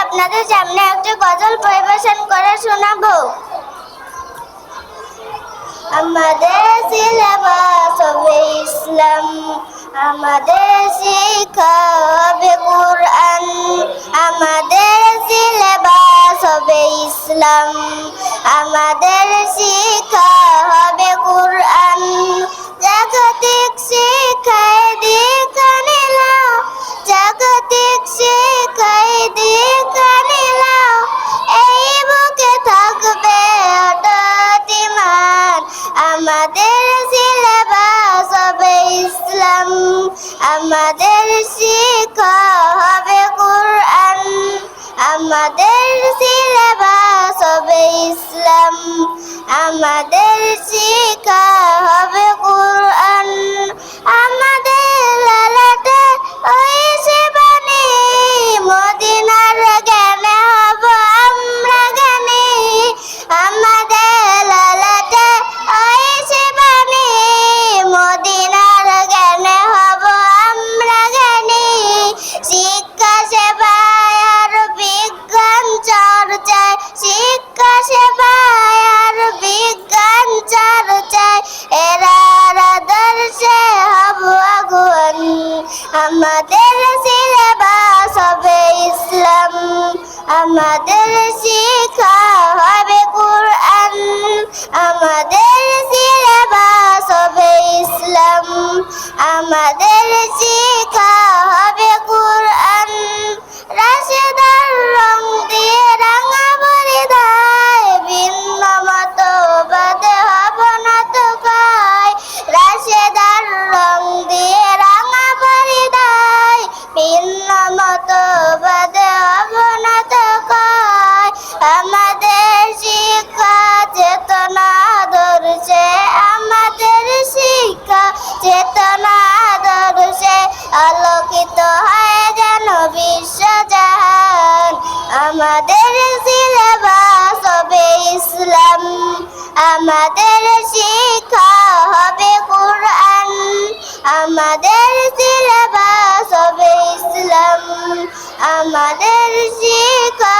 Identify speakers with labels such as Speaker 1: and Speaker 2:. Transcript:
Speaker 1: আপনাদের সামনে একটি গজল পরিবেশন করে শোনাবো। আমাদের সিলেবাস হবে ইসলাম, আমাদের শিক্ষা হবে কুরআন। আমাদের সিলেবাস হবে ইসলাম, আমাদের শিক্ষা হবে কুরআন। জাগতিক শিক্ষায় দীক্ষা নিলাম, জাগতিক শিক্ষায় দীক্ষা নিলাম। এই বুকে থাকবে অটুট ঈমান, আমাদের সিলেবাস হবে ইসলাম, আমাদের শিক্ষা হবে কুরআন। আমাদের সিলেবাস হবে ইসলাম, আমাদের শিক্ষা হবে কুরআন। আমাদের লালাটে ওইসে বাণী, মদিনার জ্ঞানে হব আমরা জ্ঞানী। আমাদের লালাটে ওইসে বাণী, মদিনার জ্ঞানে হব আমরা জ্ঞানী। শিক্ষা সেবায় আর বিজ্ঞান চর্চায়, শিক্ষা সেবায় আর বিজ্ঞান চর্চায় এরার আদর্শে হব আগুন। আমাদের সিলেবাস হবে ইসলাম, আমাদের শিক্ষা হবে কুরআন। আমাদের সিলেবাস হবে ইসলাম, আমাদের শিক্ষা হবে কুরআন। রাশেদার রং দিয়ে রাঙা পরিধায়, ভিন্ন মতবাদে হব না তো গায়। রাশেদার রং দিয়ে রাঙা পরিধায়, ভিন্ন মতবাদে হব না তো গায়। আমাদের শিক্ষা চেতনা ধরছে, আমাদের শিক্ষা চেতনা ধরছে আলোকিত হয় যেন বিশ্বজাহান। আমাদের সিলেবাস হবে ইসলাম, আমাদের শিক্ষা হবে কুরআন। আমাদের সিলেবাস হবে ইসলাম, আমাদের শিক্ষা